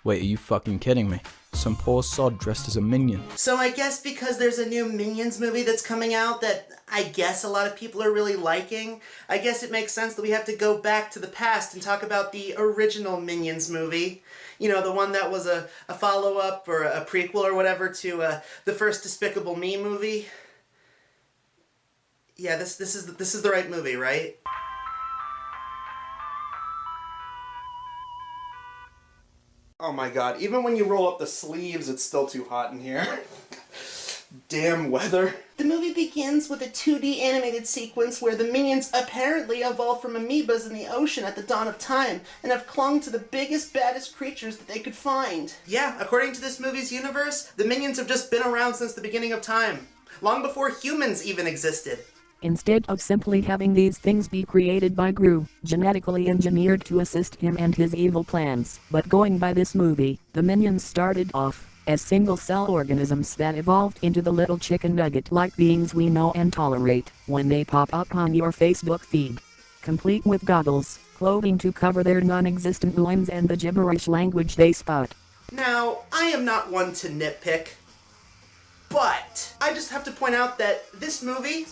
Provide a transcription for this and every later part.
Wait, are you fucking kidding me? Some poor sod dressed as a minion. So I guess because there's a new Minions movie that's coming out that I guess a lot of people are really liking, I guess it makes sense that we have to go back to the past and talk about the original Minions movie. You know, the one that was a follow-up or a prequel or whatever to the first Despicable Me movie. Yeah, this is the right movie, right? Oh my god, even when you roll up the sleeves, it's still too hot in here. Damn weather. The movie begins with a 2D animated sequence where the minions apparently evolved from amoebas in the ocean at the dawn of time and have clung to the biggest, baddest creatures that they could find. Yeah, according to this movie's universe, the minions have just been around since the beginning of time. Long before humans even existed. Instead of simply having these things be created by Gru, genetically engineered to assist him and his evil plans. But going by this movie, the minions started off as single-cell organisms that evolved into the little chicken nugget-like beings we know and tolerate when they pop up on your Facebook feed. Complete with goggles, clothing to cover their non-existent loins and the gibberish language they spout. Now, I am not one to nitpick, but I just have to point out that this movie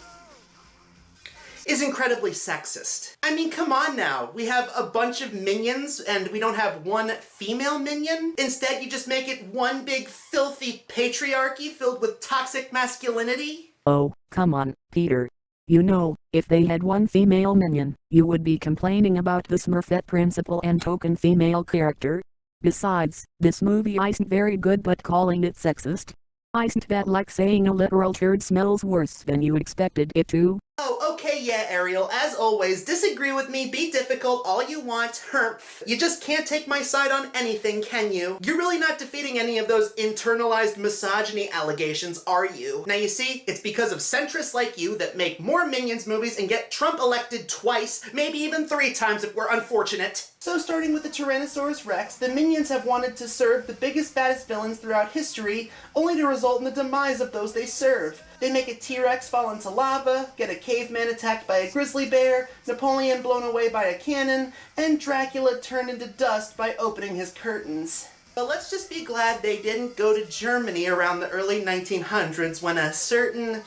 is incredibly sexist. I mean, come on now. We have a bunch of minions and we don't have one female minion. Instead, you just make it one big filthy patriarchy filled with toxic masculinity. Oh, come on, Peter. You know, if they had one female minion, you would be complaining about the Smurfette principle and token female character. Besides, this movie isn't very good, but calling it sexist? Isn't that like saying a literal turd smells worse than you expected it to? Oh, okay, yeah, Ariel. As always, disagree with me, be difficult, all you want, hermph. You just can't take my side on anything, can you? You're really not defeating any of those internalized misogyny allegations, are you? Now you see, it's because of centrists like you that make more Minions movies and get Trump elected twice, maybe even 3 times if we're unfortunate. So starting with the Tyrannosaurus Rex, the Minions have wanted to serve the biggest, baddest villains throughout history, only to result in the demise of those they serve. They make a T-Rex fall into lava, get a caveman attacked by a grizzly bear, Napoleon blown away by a cannon, and Dracula turned into dust by opening his curtains. But let's just be glad they didn't go to Germany around the early 1900s when a certain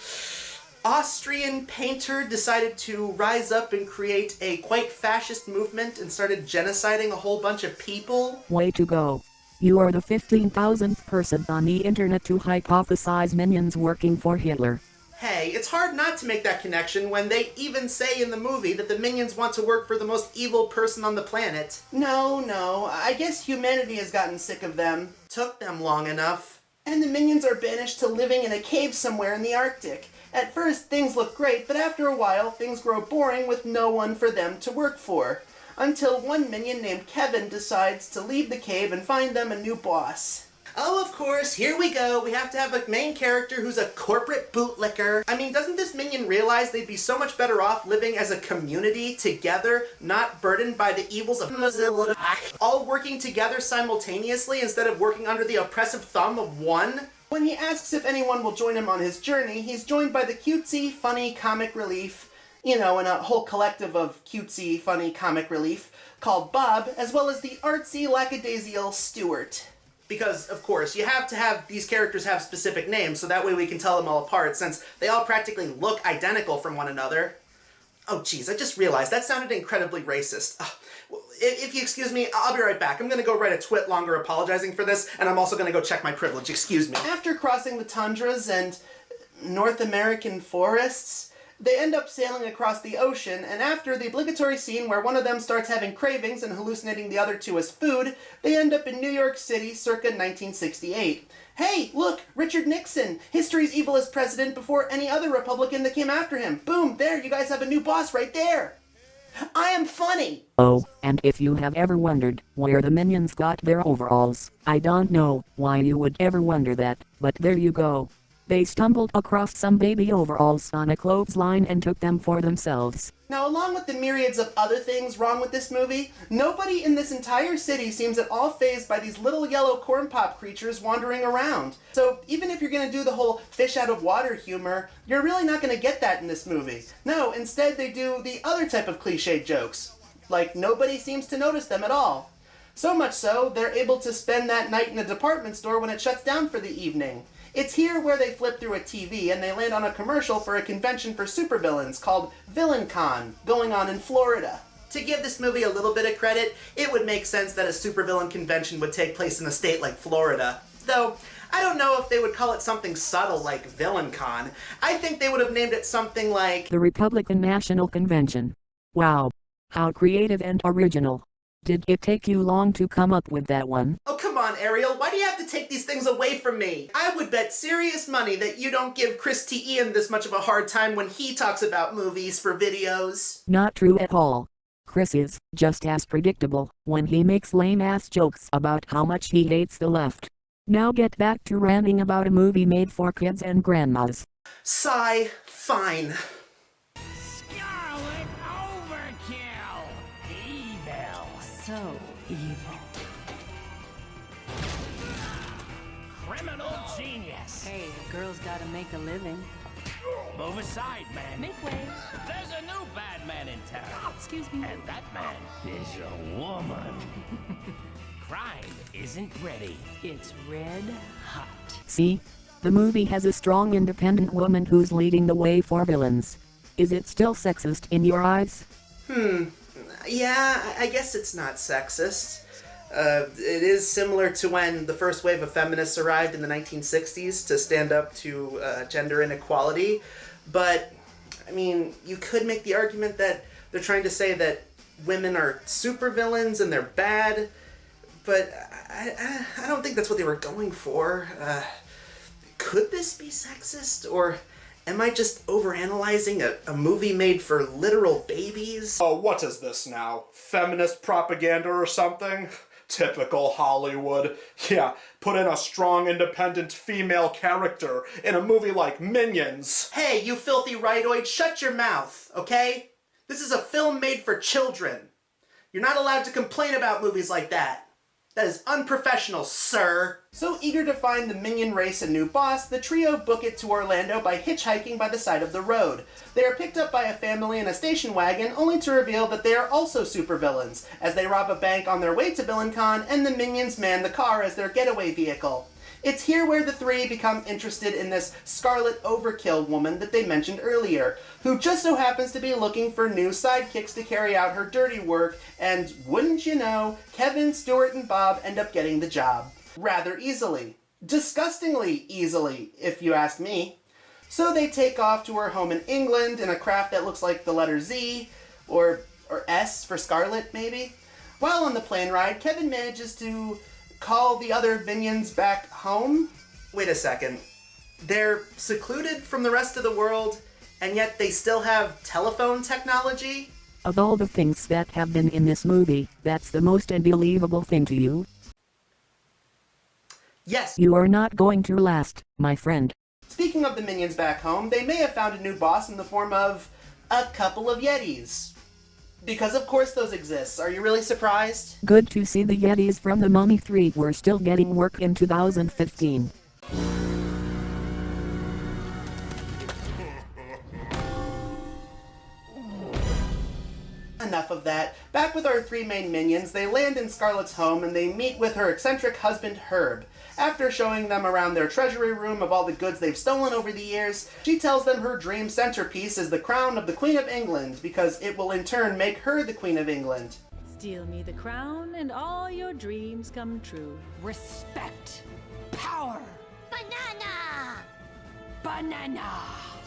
Austrian painter decided to rise up and create a quite fascist movement and started genociding a whole bunch of people. Way to go. You are the 15,000th person on the internet to hypothesize minions working for Hitler. Hey, it's hard not to make that connection when they even say in the movie that the minions want to work for the most evil person on the planet. No, I guess humanity has gotten sick of them. Took them long enough. And the minions are banished to living in a cave somewhere in the Arctic. At first, things look great, but after a while, things grow boring with no one for them to work for. Until one minion named Kevin decides to leave the cave and find them a new boss. Oh, of course, here we go. We have to have a main character who's a corporate bootlicker. I mean, doesn't this minion realize they'd be so much better off living as a community together, not burdened by the evils of all working together simultaneously instead of working under the oppressive thumb of one? When he asks if anyone will join him on his journey, he's joined by the cutesy, funny comic relief, you know, in a whole collective of cutesy, funny comic relief called Bob, as well as the artsy, lackadaisical Stuart. Because, of course, you have to have these characters have specific names, so that way we can tell them all apart, since they all practically look identical from one another. Oh, geez, I just realized that sounded incredibly racist. If you excuse me, I'll be right back. I'm gonna go write a twit longer apologizing for this, and I'm also gonna go check my privilege, excuse me. After crossing the tundras and North American forests, they end up sailing across the ocean, and after the obligatory scene where one of them starts having cravings and hallucinating the other two as food, they end up in New York City circa 1968. Hey, look, Richard Nixon, history's evilest president before any other Republican that came after him. Boom, there, you guys have a new boss right there. I am funny. Oh, and if you have ever wondered where the minions got their overalls, I don't know why you would ever wonder that, but there you go. They stumbled across some baby overalls on a clothesline and took them for themselves. Now, along with the myriads of other things wrong with this movie, nobody in this entire city seems at all fazed by these little yellow corn pop creatures wandering around. So even if you're gonna do the whole fish out of water humor, you're really not gonna get that in this movie. No, instead they do the other type of cliched jokes. Like, nobody seems to notice them at all. So much so, they're able to spend that night in a department store when it shuts down for the evening. It's here where they flip through a TV and they land on a commercial for a convention for supervillains called VillainCon, going on in Florida. To give this movie a little bit of credit, it would make sense that a supervillain convention would take place in a state like Florida. Though, I don't know if they would call it something subtle like VillainCon. I think they would have named it something like the Republican National Convention. Wow. How creative and original. Did it take you long to come up with that one? Oh, come on, Ariel. Why do you have to take these things away from me? I would bet serious money that you don't give Chris T. Ian this much of a hard time when he talks about movies for videos. Not true at all. Chris is just as predictable when he makes lame-ass jokes about how much he hates the left. Now get back to ranting about a movie made for kids and grandmas. Sigh. Fine. Scarlet overkill! Evil. So evil. Criminal genius. Hey, a girl's gotta make a living. Move aside, man. Make way. There's a new bad man in town. Excuse me. And that man is a woman. Crime isn't ready. It's red hot. See? The movie has a strong independent woman who's leading the way for villains. Is it still sexist in your eyes? Yeah, I guess it's not sexist. It is similar to when the first wave of feminists arrived in the 1960s to stand up to gender inequality. But, I mean, you could make the argument that they're trying to say that women are supervillains and they're bad, but I don't think that's what they were going for. Could this be sexist, or am I just overanalyzing a movie made for literal babies? Oh, what is this now? Feminist propaganda or something? Typical Hollywood. Yeah, put in a strong, independent female character in a movie like Minions. Hey, you filthy rightoid, shut your mouth, okay? This is a film made for children. You're not allowed to complain about movies like that. That is unprofessional, sir. So eager to find the Minion race a new boss, the trio book it to Orlando by hitchhiking by the side of the road. They are picked up by a family in a station wagon, only to reveal that they are also supervillains, as they rob a bank on their way to VillainCon, and the Minions man the car as their getaway vehicle. It's here where the three become interested in this Scarlet Overkill woman that they mentioned earlier, who just so happens to be looking for new sidekicks to carry out her dirty work, and wouldn't you know, Kevin, Stuart, and Bob end up getting the job. Rather easily. Disgustingly easily, if you ask me. So they take off to her home in England in a craft that looks like the letter Z, or S for Scarlet, maybe. While on the plane ride, Kevin manages to call the other minions back home? Wait a second. They're secluded from the rest of the world, and yet they still have telephone technology? Of all the things that have been in this movie, that's the most unbelievable thing to you? Yes. You are not going to last, my friend. Speaking of the minions back home, they may have found a new boss in the form of a couple of Yetis. Because of course those exist. Are you really surprised? Good to see the Yetis from The Mummy 3 were still getting work in 2015. Enough of that. Back with our three main minions, they land in Scarlet's home and they meet with her eccentric husband Herb. After showing them around their treasury room of all the goods they've stolen over the years, she tells them her dream centerpiece is the crown of the Queen of England, because it will in turn make her the Queen of England. Steal me the crown and all your dreams come true. Respect. Power. Banana! Banana.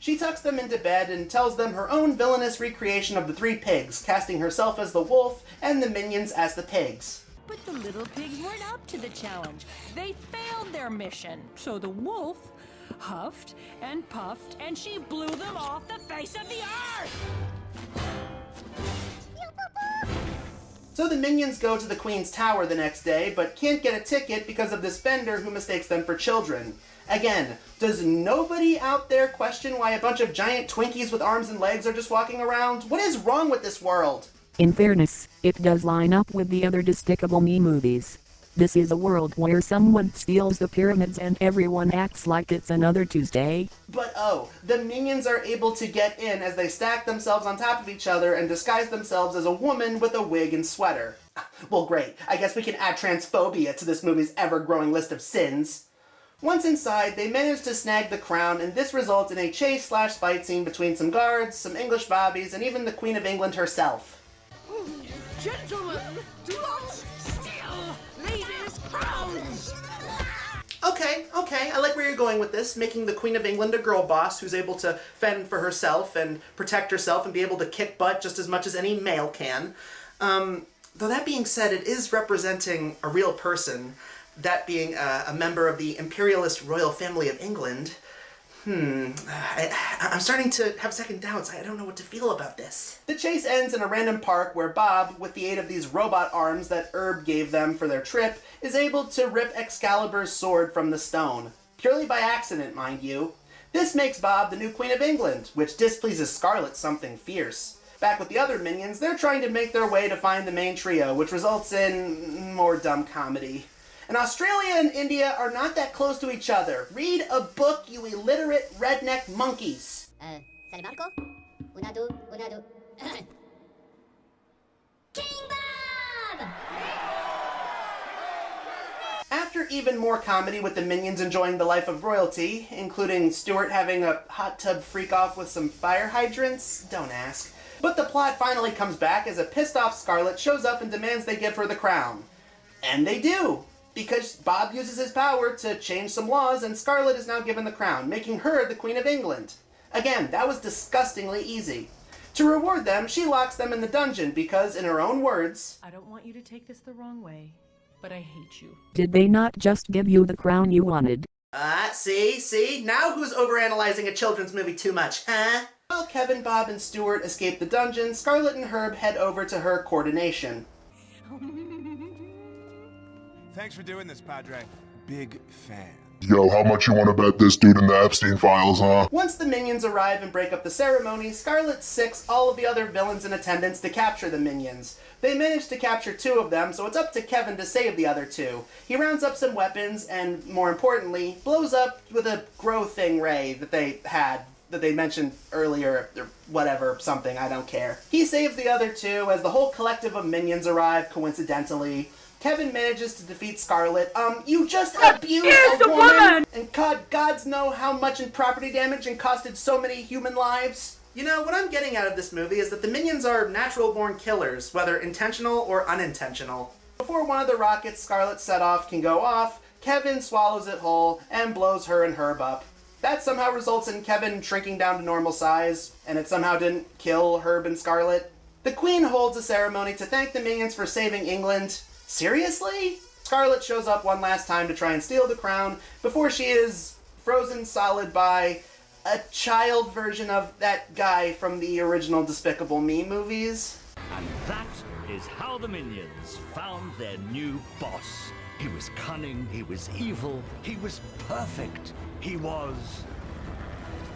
She tucks them into bed and tells them her own villainous recreation of the three pigs, casting herself as the wolf and the minions as the pigs. But the little pigs weren't up to the challenge. They failed their mission. So the wolf huffed and puffed and she blew them off the face of the earth! So the minions go to the Queen's Tower the next day, but can't get a ticket because of this vendor who mistakes them for children. Again, does nobody out there question why a bunch of giant Twinkies with arms and legs are just walking around? What is wrong with this world? In fairness, it does line up with the other Despicable Me movies. This is a world where someone steals the pyramids and everyone acts like it's another Tuesday. But oh, the minions are able to get in as they stack themselves on top of each other and disguise themselves as a woman with a wig and sweater. Well, great. I guess we can add transphobia to this movie's ever-growing list of sins. Once inside, they manage to snag the crown, and this results in a chase/fight scene between some guards, some English bobbies, and even the Queen of England herself. Gentlemen, do not steal ladies' crowns! Okay, I like where you're going with this, making the Queen of England a girl boss who's able to fend for herself and protect herself and be able to kick butt just as much as any male can. Though that being said, it is representing a real person, that being a member of the imperialist royal family of England. I'm starting to have second doubts. I don't know what to feel about this. The chase ends in a random park where Bob, with the aid of these robot arms that Herb gave them for their trip, is able to rip Excalibur's sword from the stone. Purely by accident, mind you. This makes Bob the new Queen of England, which displeases Scarlet something fierce. Back with the other minions, they're trying to make their way to find the main trio, which results in more dumb comedy. And Australia and India are not that close to each other. Read a book, you illiterate redneck monkeys. Sale Marco? Unadu. King Bob! After even more comedy with the minions enjoying the life of royalty, including Stuart having a hot tub freak off with some fire hydrants, don't ask. But the plot finally comes back as a pissed off Scarlet shows up and demands they give her the crown. And they do! Because Bob uses his power to change some laws and Scarlet is now given the crown, making her the Queen of England. Again, that was disgustingly easy. To reward them, she locks them in the dungeon because, in her own words, I don't want you to take this the wrong way, but I hate you. Did they not just give you the crown you wanted? See? Now who's overanalyzing a children's movie too much, huh? While Kevin, Bob, and Stuart escape the dungeon, Scarlet and Herb head over to her coordination. Thanks for doing this, Padre. Big fan. Yo, how much you wanna bet this dude in the Epstein files, huh? Once the minions arrive and break up the ceremony, Scarlet sics all of the other villains in attendance to capture the minions. They manage to capture 2 of them, so it's up to Kevin to save the other 2. He rounds up some weapons and, more importantly, blows up with a grow thing ray that they mentioned earlier, or whatever, something, I don't care. He saves the other 2 as the whole collective of minions arrive, coincidentally. Kevin manages to defeat Scarlet. You just abused a woman! And gods know how much in property damage and costed so many human lives. You know, what I'm getting out of this movie is that the minions are natural-born killers, whether intentional or unintentional. Before one of the rockets Scarlet set off can go off, Kevin swallows it whole and blows her and Herb up. That somehow results in Kevin shrinking down to normal size, and it somehow didn't kill Herb and Scarlet. The Queen holds a ceremony to thank the minions for saving England. Seriously? Scarlet shows up one last time to try and steal the crown before she is frozen solid by a child version of that guy from the original Despicable Me movies. And that is how the minions found their new boss. He was cunning, he was evil, he was perfect. He was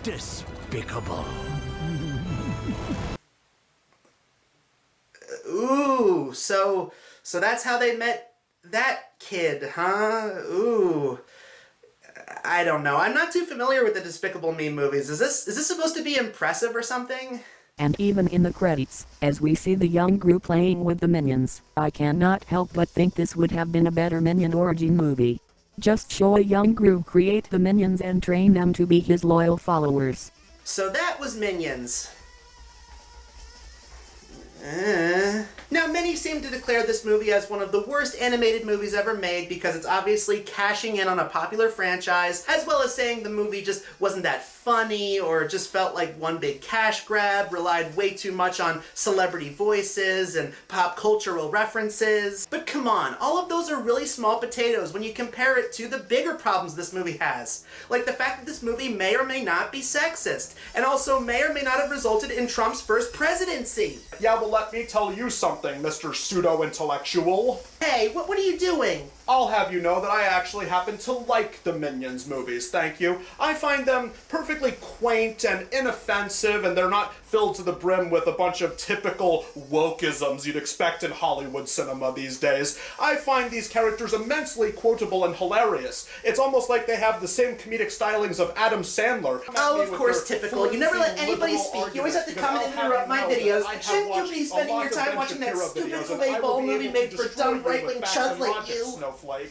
despicable. Ooh, so that's how they met that kid, huh? Ooh. I don't know. I'm not too familiar with the Despicable Me movies. Is this supposed to be impressive or something? And even in the credits, as we see the young Gru playing with the minions, I cannot help but think this would have been a better minion origin movie. Just show a young Gru create the minions and train them to be his loyal followers. So that was Minions. Now, many seem to declare this movie as one of the worst animated movies ever made because it's obviously cashing in on a popular franchise, as well as saying the movie just wasn't that funny or just felt like one big cash grab, relied way too much on celebrity voices and pop cultural references. But come on, all of those are really small potatoes when you compare it to the bigger problems this movie has. Like the fact that this movie may or may not be sexist, and also may or may not have resulted in Trump's first presidency. Yeah, well, let me tell you something, Mr. Pseudo-Intellectual. Hey, what are you doing? I'll have you know that I actually happen to like the Minions movies, thank you. I find them perfectly quaint and inoffensive, and they're not filled to the brim with a bunch of typical wokeisms you'd expect in Hollywood cinema these days. I find these characters immensely quotable and hilarious. It's almost like they have the same comedic stylings of Adam Sandler. Oh, of course, typical. You never let anybody speak. You always have to come in and interrupt my videos. Shouldn't you be spending your time watching that stupid play ball movie made for dumb right-wing chuds like you?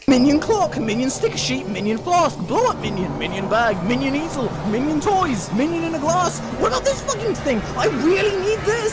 Minion clock, minion sticker sheet, minion flask, blow up minion, minion bag, minion easel, minion toys, minion in a glass. What about this fucking thing? I really need this!